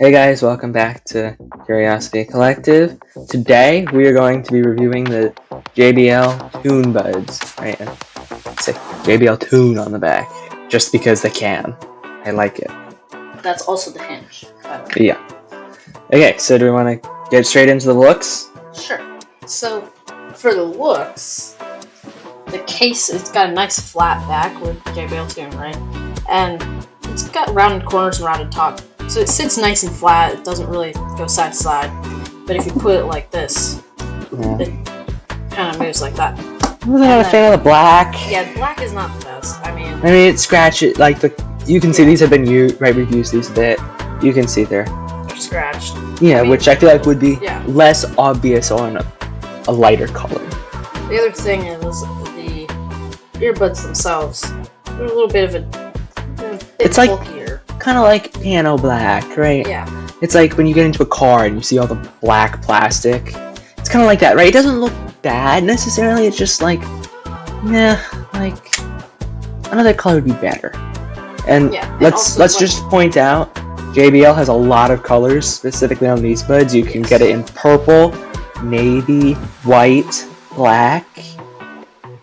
Hey guys, welcome back to Curiosity Collective. Today we are going to be reviewing the JBL Tune Buds, right? And say JBL Tune on the back, just because they can. I like it. That's also the hinge. Yeah. Okay, so do we want to get straight into the looks? Sure. So, for the looks, the case, it's got a nice flat back with JBL Tune, right? And it's got rounded corners and rounded top. So it sits nice and flat, it doesn't really go side to side. But if you put it like this, it kind of moves like that. I wasn't a fan of the black. Yeah, black is not the best. I mean, it scratches, like, you can see these have been used, right, we've used these a bit. You can see they're scratched. Yeah, which I feel like would be less obvious on a lighter color. The other thing is the earbuds themselves. They're a little bit of it's bulkier. Kind of like piano black, right? Yeah. It's like when you get into a car and you see all the black plastic. It's kind of like that, right? It doesn't look bad necessarily. It's just like, nah, like another color would be better. And let's just point out, JBL has a lot of colors specifically on these buds. You can get it in purple, navy, white, black.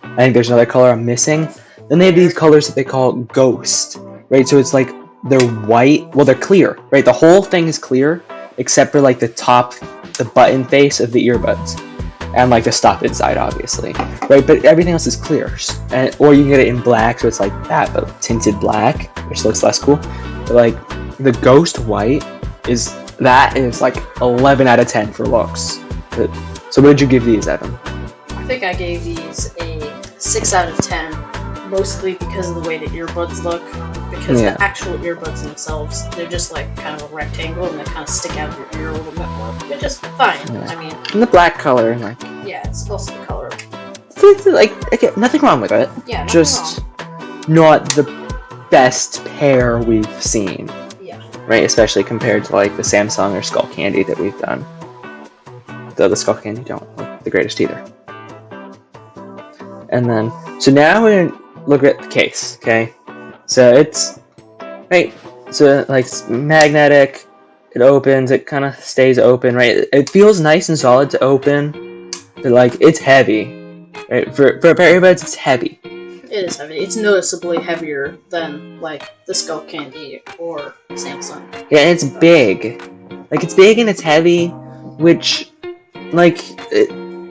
I think there's another color I'm missing. Then they have these colors that they call ghost, right? So it's like they're white, well, they're clear, right? The whole thing is clear except for like the top, the button face of the earbuds and like the stop inside, obviously, right? But everything else is clear, or you can get it in black, so it's like that, but tinted black, which looks less cool. But like the ghost white is like 11 out of 10 for looks. So what did you give these, Evan? I think I gave these a 6 out of 10, mostly because of the way the earbuds look. Because the actual earbuds themselves, they're just like kind of a rectangle and they kind of stick out of your ear a little bit more. They're just fine. Yeah. I mean, and the black color, like it's also the color. It's like, okay, nothing wrong with it. Yeah, just not the best pair we've seen. Yeah. Right, especially compared to like the Samsung or Skullcandy that we've done. Though the Skullcandy don't look the greatest either. And then, so now we're gonna look at the case, okay? So it's, right, so like it's magnetic, it opens, it kind of stays open, right? It feels nice and solid to open, but like it's heavy, right? For a pair of earbuds, it's heavy. It is heavy. It's noticeably heavier than like the Skullcandy or Samsung. Yeah, and it's big. Like it's big and it's heavy, which, like,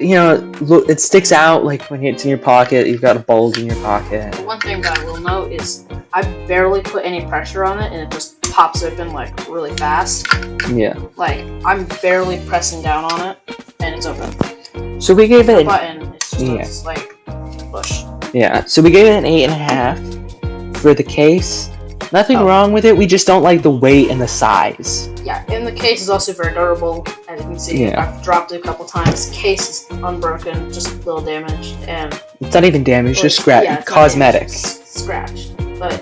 it sticks out like when it's in your pocket. You've got a bulge in your pocket. One thing that I will note is I barely put any pressure on it, and it just pops open like really fast. Yeah. Like I'm barely pressing down on it, and it's open. So we gave it a button. It's just like push. Yeah. So we gave it an 8.5 for the case. Nothing wrong with it. We just don't like the weight and the size. Yeah, and the case is also very durable. As you can see, I've dropped it a couple times. Case is unbroken, just a little damaged, and it's not even damaged, just scratched, cosmetic. Scratched, but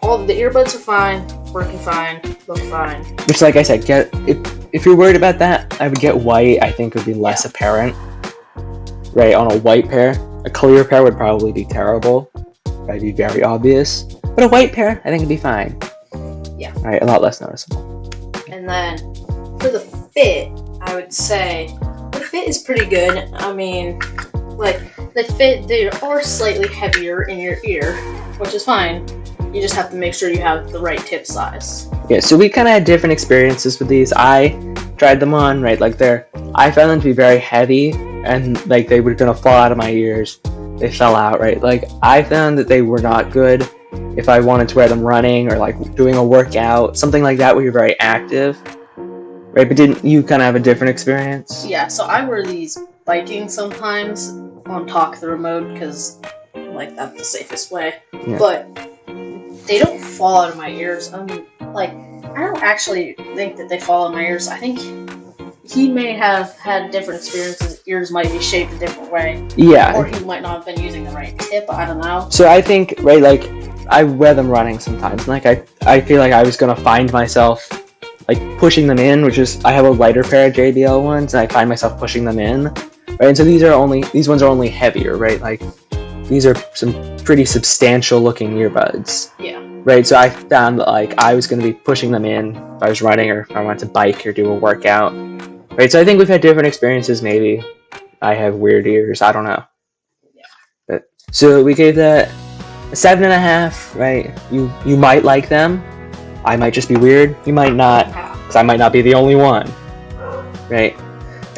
all the earbuds are fine, working fine, look fine. Which, like I said, if you're worried about that, I would get white. I think would be less apparent, right? On a white pair, a clear pair would probably be terrible. That'd be very obvious. But a white pair, I think, would be fine. Yeah. Right, a lot less noticeable. And then, for the fit, I would say, the fit is pretty good. I mean, like, they are slightly heavier in your ear, which is fine. You just have to make sure you have the right tip size. Yeah, so we kind of had different experiences with these. I tried them on, right, like I found them to be very heavy, and, like, they were going to fall out of my ears. They fell out, right? Like, I found that they were not good if I wanted to wear them running or like doing a workout, something like that where you're very active, right? But didn't you kind of have a different experience? Yeah, so I wear these biking sometimes on talk through mode because like that's the safest way. Yeah. But they don't fall out of my ears. Like I don't actually think that they fall out of my ears. I think he may have had different experiences. Ears might be shaped a different way. Yeah. Or he might not have been using the right tip. I don't know. So I think, right, like, I wear them running sometimes. And, like, I feel like I was going to find myself, like, pushing them in, which is, I have a lighter pair of JBL ones, and I find myself pushing them in. Right? And so these ones are only heavier, right? Like, these are some pretty substantial looking earbuds. Yeah. right? So I found that like I was going to be pushing them in if I was running or if I wanted to bike or do a workout, right? So I think we've had different experiences. Maybe I have weird ears. I don't know. But so we gave that a 7.5, right? You might like them. I might just be weird. You might not, because I might not be the only one, right?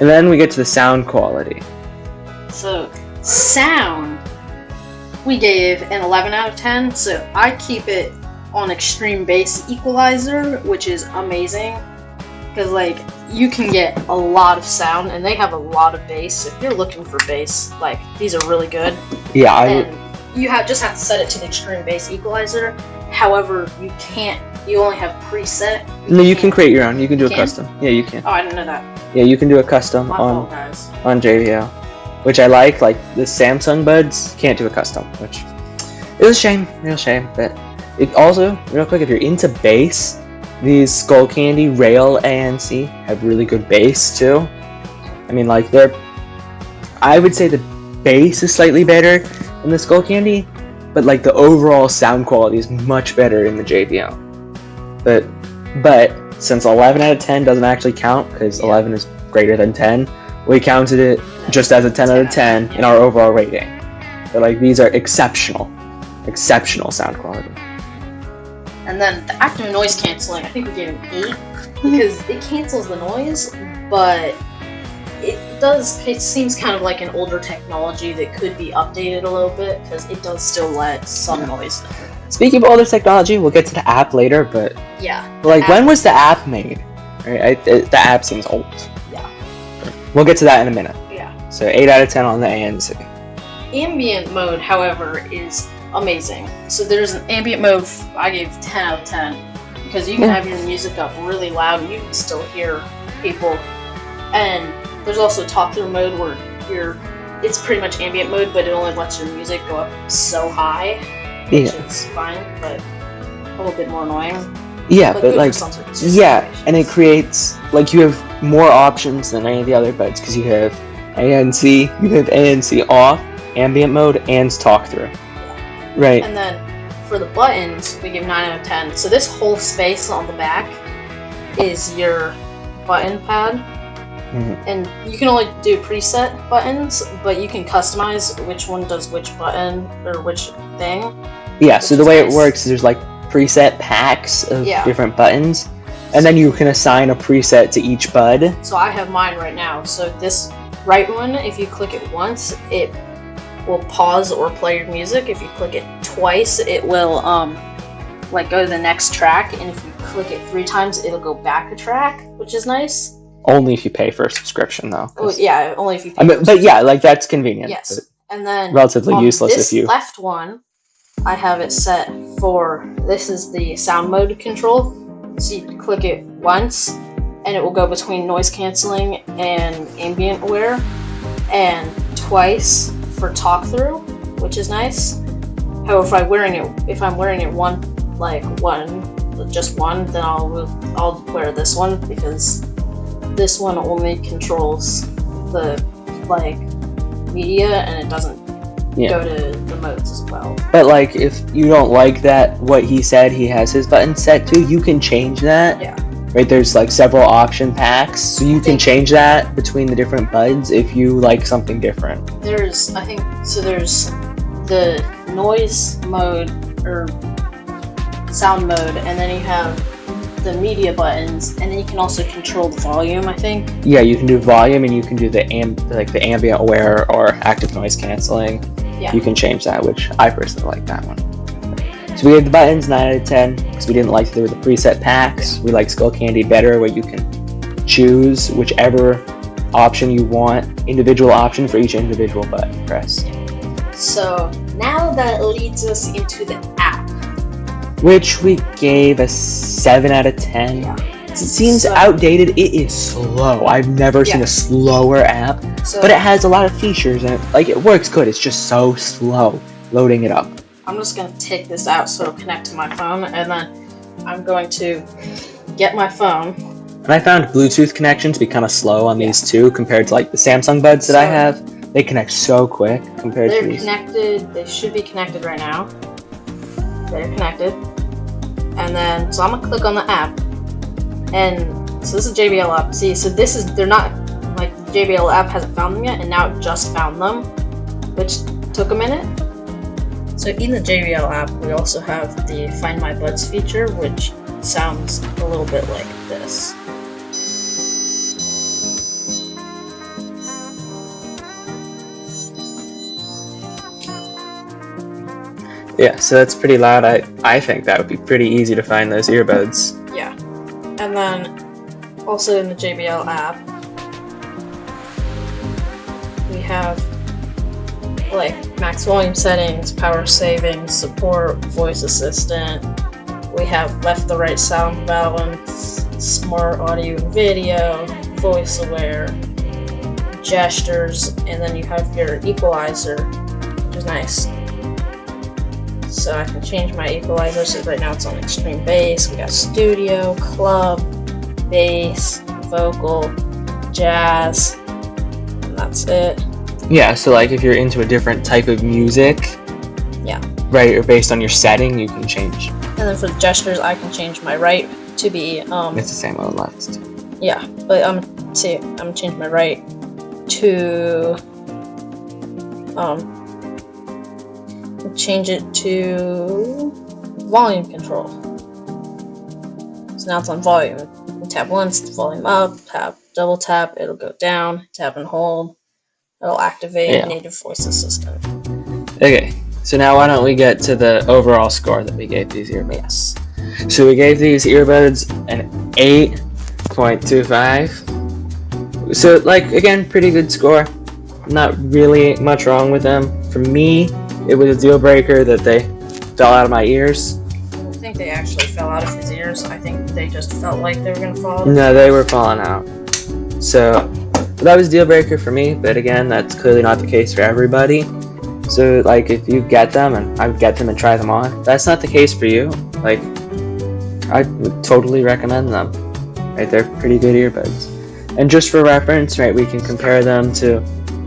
And then we get to the sound quality. So sound, we gave an 11 out of 10. So I keep it on extreme bass equalizer, which is amazing because like you can get a lot of sound, and they have a lot of bass. If you're looking for bass, like these are really good. Yeah, and you just have to set it to the extreme bass equalizer. However, you only have preset. No, you can create your own. You can do a custom. Yeah, you can. Oh, I didn't know that. Yeah, you can do a custom on JBL, which I like. Like the Samsung Buds can't do a custom, which is a shame, real shame. But it also, real quick, if you're into bass, these Skullcandy Rail ANC have really good bass too. I mean, like I would say the bass is slightly better in the Skullcandy, but like the overall sound quality is much better in the JBL. But since 11 out of 10 doesn't actually count because 11 is greater than 10, we counted it just as a 10 out of 10 in our overall rating. But like these are exceptional sound quality. And then the active noise canceling, I think we gave an 8 because it cancels the noise, but it seems kind of like an older technology that could be updated a little bit because it does still let some noise. Speaking of older technology, we'll get to the app later, but like when was the app made? Right, the app seems old. Yeah. We'll get to that in a minute. Yeah. So 8 out of 10 on the ANC. Ambient mode, however, is amazing. So there's an ambient mode I gave 10 out of 10 because you can have your music up really loud and you can still hear people. And there's also talk through mode where it's pretty much ambient mode, but it only lets your music go up so high, which is fine, but a little bit more annoying. Yeah, but like, and it creates, like, you have more options than any of the other buds, because you have ANC off, ambient mode, and talk through. Yeah. Right. And then for the buttons, we give 9 out of 10. So this whole space on the back is your button pad. Mm-hmm. And you can only do preset buttons, but you can customize which one does which button or which thing. Yeah, so the way it works is there's like preset packs of different buttons, and then you can assign a preset to each bud. So I have mine right now. So this right one, if you click it once, it will pause or play your music. If you click it twice, it will like go to the next track, and if you click it 3 times, it'll go back a track, which is nice. Only if you pay for a subscription, though. Oh, yeah, only if you pay. But yeah, like that's convenient. Yes, and then relatively useless if you. Left one, I have it set for. This is the sound mode control. So you click it once, and it will go between noise canceling and ambient aware, and twice for talk through, which is nice. However, if I'm wearing it just one, then I'll wear this one because this one only controls the media, and it doesn't go to the modes as well. But like, if you don't like that, what he said he has his button set to, you can change that. Yeah. Right, there's like several option packs, so you can change that between the different buds if you like something different. There's the noise mode or sound mode, and then you have the media buttons, and then you can also control the volume, I think. Yeah, you can do volume, and you can do the ambient aware or active noise canceling. Yeah. You can change that, which I personally like that one. So we gave the buttons 9 out of 10 because we didn't like that there were the preset packs. We like Skullcandy better, where you can choose whichever option you want, individual option for each individual button press. So now that leads us into the app, which we gave a 7 out of 10. Yeah. It seems outdated. It is slow. I've never seen a slower app, but it has a lot of features and it works good. It's just so slow loading it up. I'm just going to take this out so it'll connect to my phone, and then I'm going to get my phone. And I found Bluetooth connection to be kind of slow on these two compared to like the Samsung Buds that I have. They connect so quick compared to these. They're connected. They should be connected right now. They're connected. And then, so I'm gonna click on the app, and so this is JBL app. See, so this is, they're not, like, the JBL app hasn't found them yet, and now it just found them, which took a minute. So in the JBL app, we also have the Find My Buds feature, which sounds a little bit like this. Yeah, so that's pretty loud. I think that would be pretty easy to find those earbuds. Yeah. And then also in the JBL app, we have like max volume settings, power savings, support, voice assistant. We have left to right sound balance, smart audio and video, voice aware, gestures, and then you have your equalizer, which is nice. So I can change my equalizer, so right now it's on extreme bass. We got studio, club, bass, vocal, jazz, and that's it. Yeah, so like if you're into a different type of music, Yeah. right, or based on your setting, you can change. And then for the gestures, I can change my right to be It's the same on the left. yeah, but I'm gonna change my right to change it to volume control. So now it's on volume. You tap once, it's volume up, tap, double tap, it'll go down, tap and hold, it'll activate native voice assistant. Okay, so now why don't we get to the overall score that we gave these earbuds. Yes. So we gave these earbuds an 8.25. So like, again, pretty good score. Not really much wrong with them. For me, it was a deal breaker that they fell out of my ears. I don't think they actually fell out of his ears. I think they just felt like they were gonna fall out. No, they were falling out. So that was a deal breaker for me, but again, that's clearly not the case for everybody. So like, if you get them, and I would get them and try them on, if that's not the case for you, like, I would totally recommend them. Right, they're pretty good earbuds. And just for reference, right, we can compare them to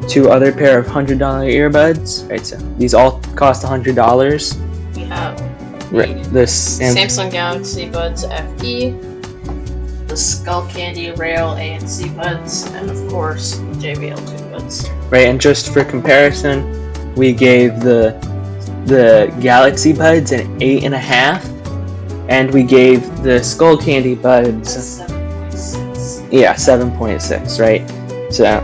two other pair of $100 earbuds. Right, so these all cost $100. We have Right, this Samsung Galaxy Buds FE, the Skullcandy Rail ANC Buds, and of course the JBL Tune Buds. Right, and just for comparison, we gave the Galaxy Buds an 8.5, and we gave the Skullcandy Buds 7.6. 7.6. Right, so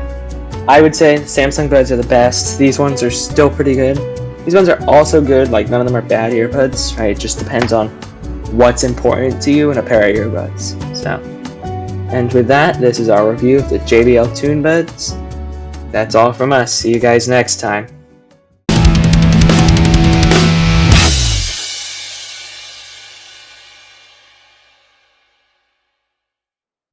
I would say Samsung Buds are the best. These ones are still pretty good. These ones are also good. Like, none of them are bad earbuds. Right, it just depends on what's important to you in a pair of earbuds. So, and with that, this is our review of the JBL Tune Buds. That's all from us. See you guys next time.